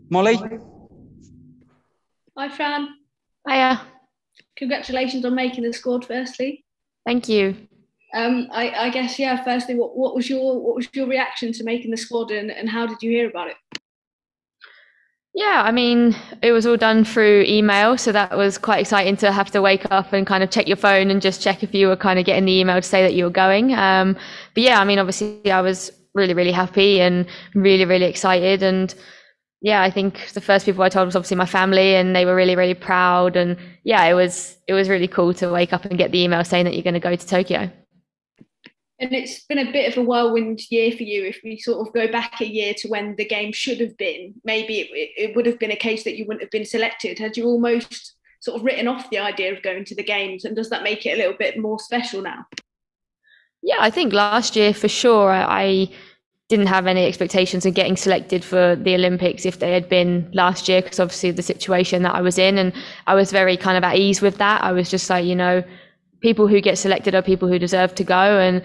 Molly? Hi, Fran. Hiya. Congratulations on making the squad. Firstly, Thank you. I guess yeah. Firstly, what was your reaction to making the squad, and how did you hear about it? Yeah, I mean, it was all done through email, so that was quite exciting to have to wake up and kind of check your phone and just check if you were kind of getting the email to say that you were going. But yeah, I mean, obviously, I was really, really happy and really, really excited. And yeah, I think the first people I told was obviously my family, and they were really, really proud. And yeah, it was really cool to wake up and get the email saying that you're going to go to Tokyo. And it's been a bit of a whirlwind year for you. If we sort of go back a year to when the game should have been, maybe it would have been a case that you wouldn't have been selected. Had you almost sort of written off the idea of going to the games, and does that make it a little bit more special now? Yeah, I think last year for sure, I didn't have any expectations of getting selected for the Olympics if they had been last year, because obviously the situation that I was in, and I was very kind of at ease with that. I was just like, people who get selected are people who deserve to go. And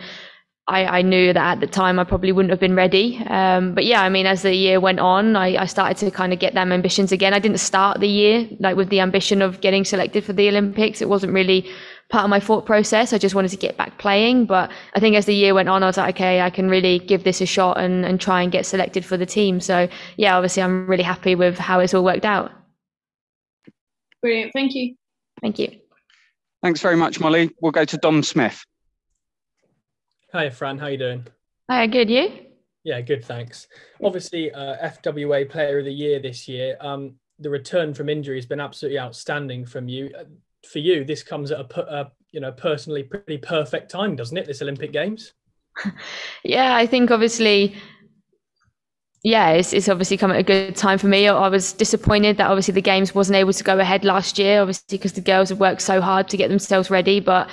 I knew that at the time I probably wouldn't have been ready. But yeah, I mean, as the year went on, I started to kind of get them ambitions again. I didn't start the year like with the ambition of getting selected for the Olympics. It wasn't really part of my thought process. I just wanted to get back playing. But I think as the year went on, I was like, okay, I can really give this a shot and try and get selected for the team. So yeah, obviously I'm really happy with how it's all worked out. Brilliant. Thank you. Thank you. Thanks very much, Molly. We'll go to Dom Smith. Hi, Fran. How you doing? Hi, good. You? Yeah, good, thanks. Obviously, FWA Player of the Year this year. The return from injury has been absolutely outstanding from you. For you, this comes at a personally pretty perfect time, doesn't it? This Olympic Games. Yeah, I think obviously, yeah, it's obviously come at a good time for me. I was disappointed that obviously the games wasn't able to go ahead last year, obviously because the girls have worked so hard to get themselves ready. But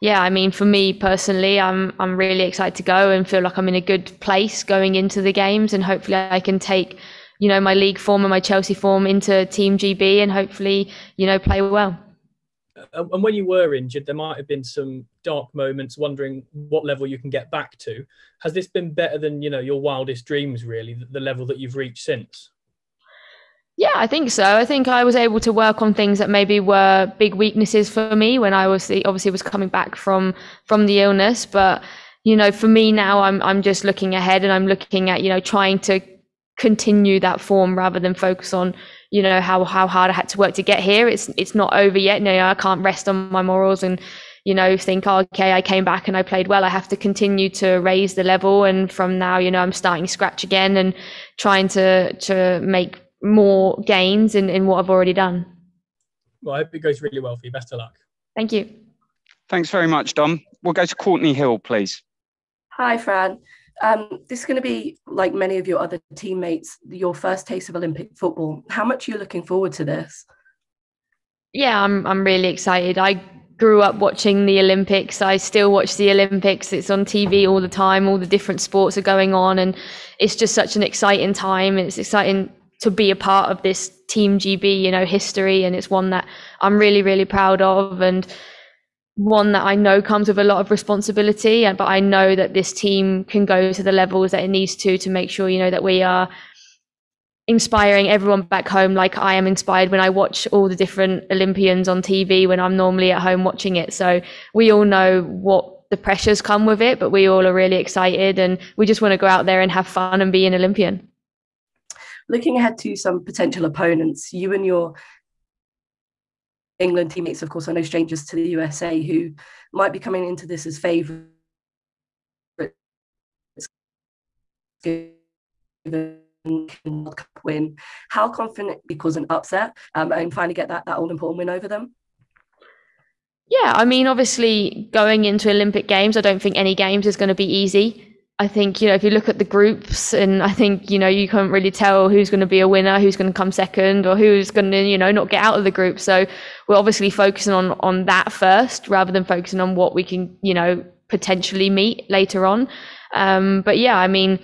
yeah, I mean, for me personally, I'm really excited to go and feel like I'm in a good place going into the games, and hopefully I can take, my league form and my Chelsea form into Team GB and hopefully, play well. And when you were injured, there might have been some dark moments wondering what level you can get back to. Has this been better than, your wildest dreams, really, the level that you've reached since? Yeah, I think so. I think I was able to work on things that maybe were big weaknesses for me when I was obviously was coming back from the illness. But, for me now, I'm just looking ahead, and I'm looking at, trying to continue that form rather than focus on, how hard I had to work to get here. It's not over yet. I can't rest on my morals and, think, oh, okay, I came back and I played well. I have to continue to raise the level. And from now, I'm starting scratch again and trying to make more gains in what I've already done. Well, I hope it goes really well for you. Best of luck. Thank you. Thanks very much, Dom. We'll go to Courtney Hill, please. Hi, Fran. This is going to be, like many of your other teammates, your first taste of Olympic football. How much are you looking forward to this? Yeah, I'm really excited. I grew up watching the Olympics. I still watch the Olympics. It's on TV all the time. All the different sports are going on, and it's just such an exciting time. It's exciting to be a part of this Team GB, history, and it's one that I'm really, really proud of, and one that I know comes with a lot of responsibility. But I know that this team can go to the levels that it needs to make sure, that we are inspiring everyone back home, like I am inspired when I watch all the different Olympians on TV when I'm normally at home watching it. So we all know what the pressures come with it, but we all are really excited, and we just want to go out there and have fun and be an Olympian. Looking ahead to some potential opponents, you and your England teammates, of course, are no strangers to the USA, who might be coming into this as favourites given World Cup win. How confident because an upset and finally get that all important win over them? Yeah, I mean, obviously going into Olympic Games, I don't think any games is going to be easy. I think, if you look at the groups, and I think, you can't really tell who's going to be a winner, who's going to come second, or who's going to, not get out of the group. So we're obviously focusing on that first rather than focusing on what we can, potentially meet later on. But yeah, I mean,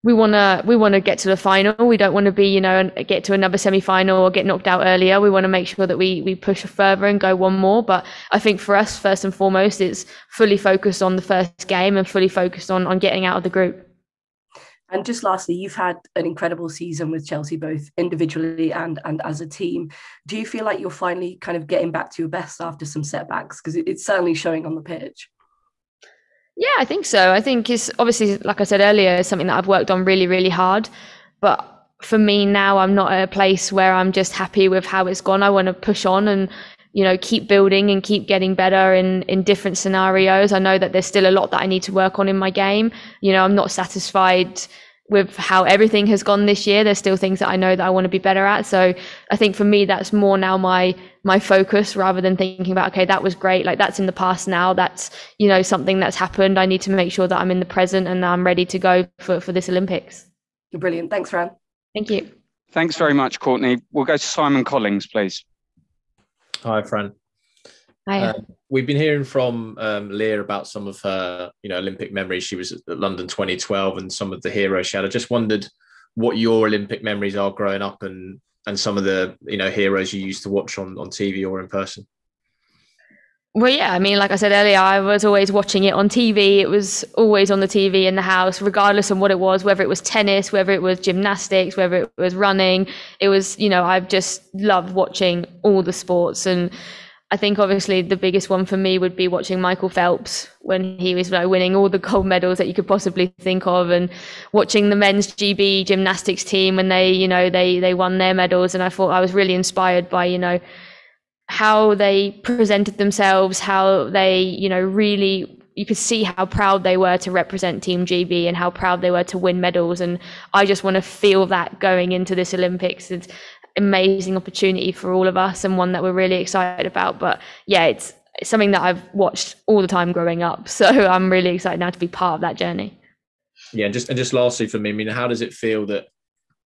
we want to get to the final. We don't want to be, get to another semi-final or get knocked out earlier. We want to make sure that we push further and go one more. But I think for us, first and foremost, it's fully focused on the first game and fully focused on getting out of the group. And just lastly, you've had an incredible season with Chelsea, both individually and as a team. Do you feel like you're finally kind of getting back to your best after some setbacks? Because it's certainly showing on the pitch. Yeah, I think so. I think it's obviously, like I said earlier, it's something that I've worked on really, really hard. But for me now, I'm not at a place where I'm just happy with how it's gone. I want to push on and, keep building and keep getting better in different scenarios. I know that there's still a lot that I need to work on in my game. I'm not satisfied with how everything has gone this year. There's still things that I know that I want to be better at. So I think for me, that's more now my focus, rather than thinking about, okay, that was great, like that's in the past now, that's something that's happened. I need to make sure that I'm in the present and I'm ready to go for this Olympics. Brilliant. Thanks, Fran. Thank you. Thanks very much, Courtney. We'll go to Simon Collins, please. Hi, Fran. Hi. We've been hearing from Leah about some of her, Olympic memories. She was at London 2012 and some of the heroes she had. I just wondered what your Olympic memories are growing up and some of the, heroes you used to watch on TV or in person. Well, yeah, I mean, like I said earlier, I was always watching it on TV. It was always on the TV in the house, regardless of what it was, whether it was tennis, whether it was gymnastics, whether it was running. It was, I've just loved watching all the sports. And I think obviously the biggest one for me would be watching Michael Phelps when he was winning all the gold medals that you could possibly think of, and watching the men's GB gymnastics team when they won their medals. And I thought I was really inspired by, how they presented themselves, how they, really, you could see how proud they were to represent Team GB and how proud they were to win medals. And I just want to feel that going into this Olympics. It's an amazing opportunity for all of us and one that we're really excited about. But yeah, it's something that I've watched all the time growing up. So I'm really excited now to be part of that journey. Yeah, and just lastly for me, I mean, how does it feel that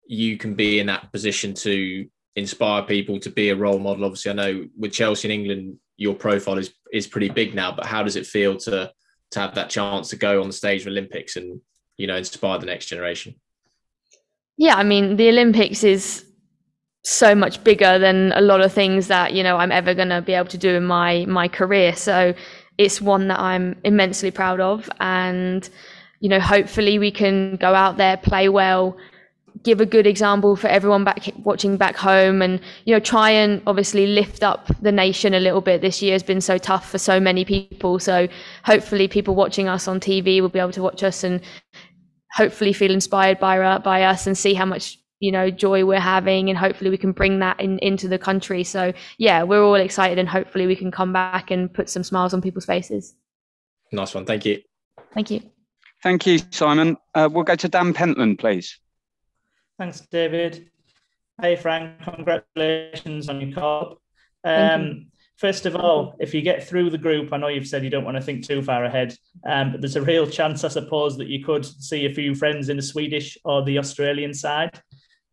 you can be in that position to inspire people, to be a role model? Obviously, I know with Chelsea in England, your profile is pretty big now, but how does it feel to have that chance to go on the stage of Olympics and, inspire the next generation? Yeah, I mean, the Olympics is so much bigger than a lot of things that, I'm ever going to be able to do in my career. So it's one that I'm immensely proud of. And, hopefully we can go out there, play well, give a good example for everyone watching back home, and try and obviously lift up the nation a little bit. This year has been so tough for so many people, so hopefully people watching us on TV will be able to watch us and hopefully feel inspired by us and see how much joy we're having, and hopefully we can bring that into the country. So yeah, we're all excited and hopefully we can come back and put some smiles on people's faces. Nice one. Thank you. Thank you. Thank you, Simon. We'll go to Dan Pentland, please. Thanks, David. Hey, Frank, congratulations on your cup. First of all, if you get through the group, I know you've said you don't want to think too far ahead, but there's a real chance, I suppose, that you could see a few friends in the Swedish or the Australian side.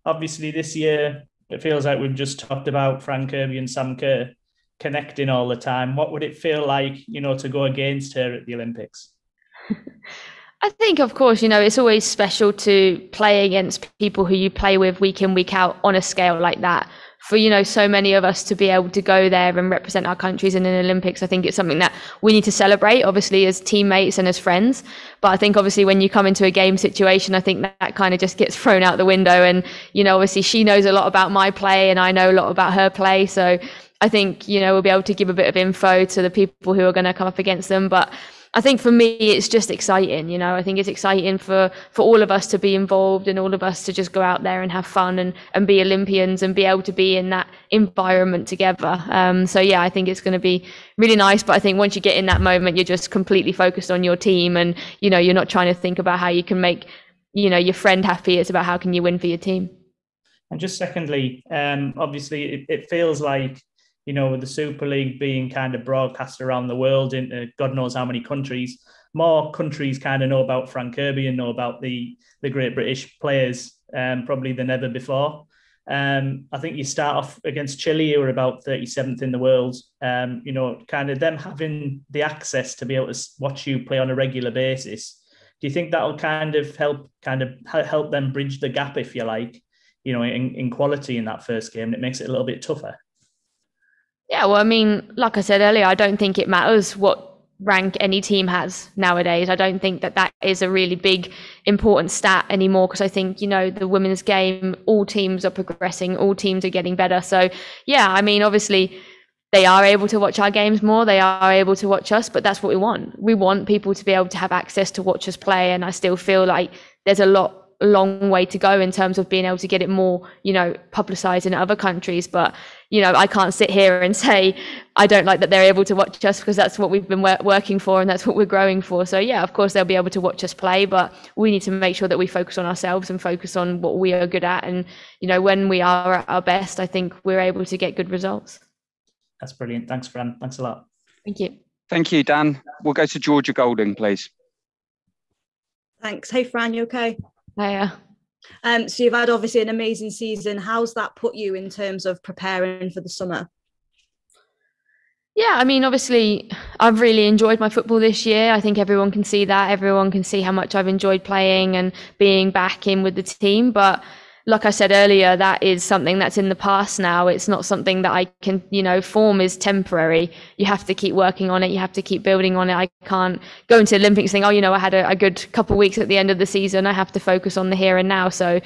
Obviously, this year, it feels like we've just talked about Fran Kirby and Sam Kerr connecting all the time. What would it feel like, to go against her at the Olympics? I think, of course, it's always special to play against people who you play with week in, week out on a scale like that. For, so many of us to be able to go there and represent our countries in an Olympics, I think it's something that we need to celebrate, obviously, as teammates and as friends. But I think, obviously, when you come into a game situation, I think that kind of just gets thrown out the window. And, obviously, she knows a lot about my play and I know a lot about her play. So I think, we'll be able to give a bit of info to the people who are going to come up against them. But I think for me, it's just exciting. I think it's exciting for all of us to be involved and all of us to just go out there and have fun and be Olympians and be able to be in that environment together. So yeah, I think it's going to be really nice. But I think once you get in that moment, you're just completely focused on your team, and you're not trying to think about how you can make your friend happy. It's about how can you win for your team. And just secondly, obviously it feels like, with the Super League being kind of broadcast around the world in God knows how many countries, more countries kind of know about Fran Kirby and know about the great British players probably than ever before. I think you start off against Chile, who are about 37th in the world. Kind of them having the access to be able to watch you play on a regular basis. Do you think that'll kind of help them bridge the gap, if you like, in quality in that first game? And it makes it a little bit tougher. Yeah, well, I mean, like I said earlier, I don't think it matters what rank any team has nowadays. I don't think that is a really big important stat anymore, because I think, you know, the women's game, all teams are progressing, all teams are getting better. So yeah, I mean, obviously they are able to watch our games more, they are able to watch us, but that's what we want. We want people to be able to have access to watch us play, and I still feel like there's a long way to go in terms of being able to get it more, you know, publicized in other countries. But, you know, I can't sit here and say I don't like that they're able to watch us, because that's what we've been working for and that's what we're growing for. So yeah, of course they'll be able to watch us play, but we need to make sure that we focus on ourselves and focus on what we are good at. And, you know, when we are at our best, I think we're able to get good results. That's brilliant. Thanks, Fran. Thanks a lot. Thank you. Thank you, Dan. We'll go to Georgia Golding, please. Thanks. Hey, Fran, you okay? Hiya. So you've had obviously an amazing season. How's that put you in terms of preparing for the summer? Yeah, I mean, obviously, I've really enjoyed my football this year. I think everyone can see that. Everyone can see how much I've enjoyed playing and being back in with the team. But like I said earlier, that is something that's in the past now. It's not something that I can, you know, form is temporary. You have to keep working on it. You have to keep building on it. I can't go into Olympics saying, oh, you know, I had a good couple of weeks at the end of the season. I have to focus on the here and now. So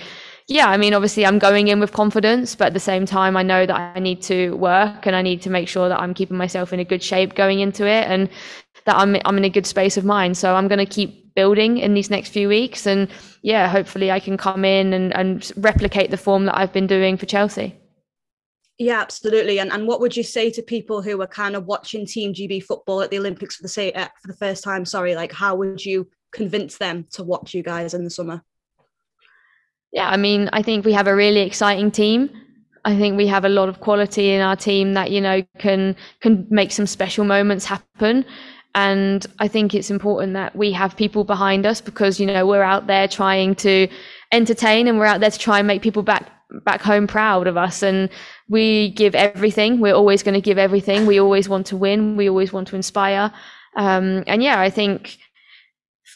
yeah, I mean, obviously I'm going in with confidence, but at the same time, I know that I need to work and I need to make sure that I'm keeping myself in a good shape going into it, and that I'm in a good space of mind. So I'm going to keep building in these next few weeks, and yeah, hopefully I can come in and replicate the form that I've been doing for Chelsea. Yeah, absolutely. And what would you say to people who are kind of watching Team GB football at the Olympics for the first time? Like, how would you convince them to watch you guys in the summer? Yeah, I mean, I think we have a really exciting team. I think we have a lot of quality in our team that, you know, can make some special moments happen. And I think it's important that we have people behind us, because, you know, we're out there trying to entertain, and we're out there to try and make people back home proud of us. And we give everything. We're always going to give everything. We always want to win. We always want to inspire. And yeah, I think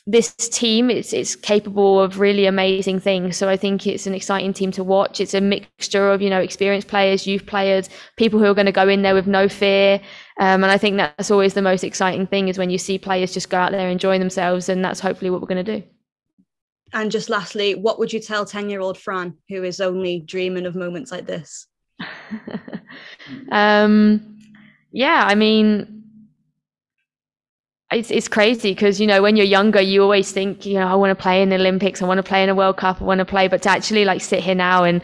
this team it's capable of really amazing things. So I think it's an exciting team to watch. It's a mixture of, you know, experienced players, youth players, people who are going to go in there with no fear. And I think that's always the most exciting thing, is when you see players just go out there enjoying themselves, and that's hopefully what we're going to do. And just lastly, what would you tell 10-year-old Fran, who is only dreaming of moments like this? Yeah, I mean, it's crazy, because, you know, when you're younger, you always think, you know, I want to play in the Olympics, I want to play in a World Cup, I want to play, but to actually like sit here now and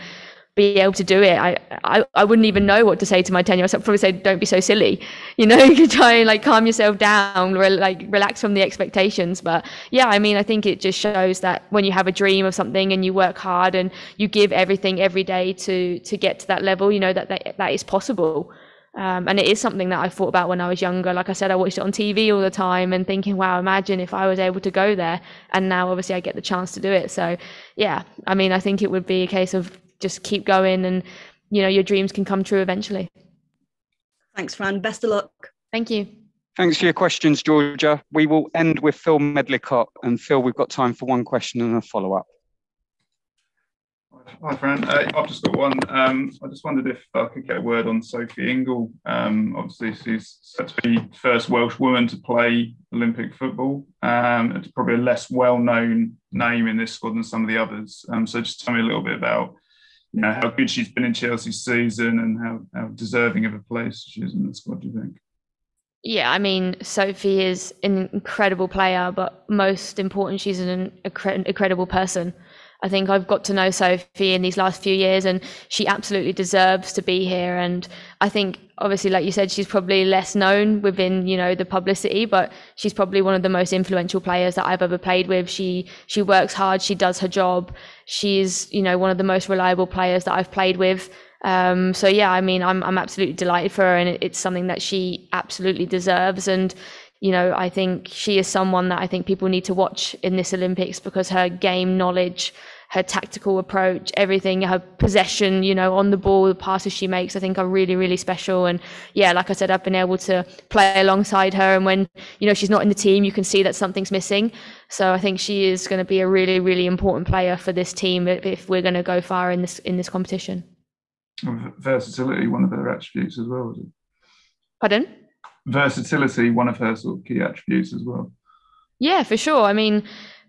be able to do it, I wouldn't even know what to say to my 10-year-old self. I'd probably say, don't be so silly, you know. You could try and like calm yourself down, relax from the expectations. But yeah, I mean, I think it just shows that when you have a dream of something and you work hard and you give everything every day to get to that level, you know, that is possible. And it is something that I thought about when I was younger. Like I said, I watched it on TV all the time and thinking, wow, imagine if I was able to go there. And now obviously I get the chance to do it. So yeah, I mean, I think it would be a case of just keep going, and, you know, your dreams can come true eventually. Thanks, Fran. Best of luck. Thank you. Thanks for your questions, Georgia. We will end with Phil Medlicott. And Phil, we've got time for one question and a follow-up. Hi, Fran. I've just got one. I just wondered if I could get a word on Sophie Ingle. Obviously, she's set to be the first Welsh woman to play Olympic football. It's probably a less well-known name in this squad than some of the others. So just tell me a little bit about, you know, how good she's been in Chelsea's season and how deserving of a place she is in the squad, do you think? Yeah, I mean, Sophie is an incredible player, but most important, she's an incredible person. I think I've got to know Sophie in these last few years, and she absolutely deserves to be here. And I think, obviously, like you said, she's probably less known within, you know, the publicity, but she's probably one of the most influential players that I've ever played with. She works hard. She does her job. She's, you know, one of the most reliable players that I've played with. So yeah, I mean, I'm absolutely delighted for her, and it's something that she absolutely deserves. And, you know, I think she is someone that I think people need to watch in this Olympics, because her game knowledge, her tactical approach, everything, her possession, you know, on the ball, the passes she makes, I think are really, really special. And yeah, like I said, I've been able to play alongside her. And when, you know, she's not in the team, you can see that something's missing. So I think she is going to be a really, really important player for this team if we're going to go far in this competition. Versatility, one of her attributes as well, is it? Pardon? versatility one of her sort of key attributes as well? Yeah, for sure. I mean,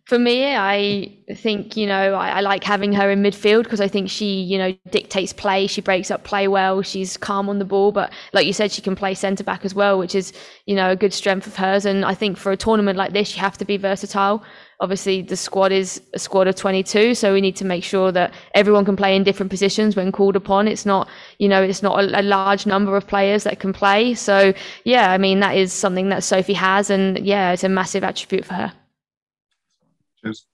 for me, I think, I like having her in midfield because I think she, dictates play. She breaks up play well. She's calm on the ball. But like you said, she can play centre back as well, which is, a good strength of hers. And I think for a tournament like this, you have to be versatile. Obviously, the squad is a squad of 22. So we need to make sure that everyone can play in different positions when called upon. It's not, it's not a large number of players that can play. So, yeah, I mean, that is something that Sophie has. And yeah, it's a massive attribute for her. Cheers.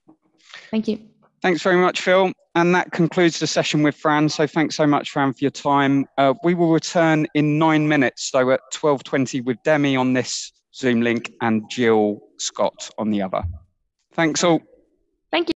Thank you. Thanks very much, Phil. And that concludes the session with Fran. So thanks so much, Fran, for your time. We will return in 9 minutes. So at 12:20 with Demi on this Zoom link and Jill Scott on the other. Thanks all. Thank you.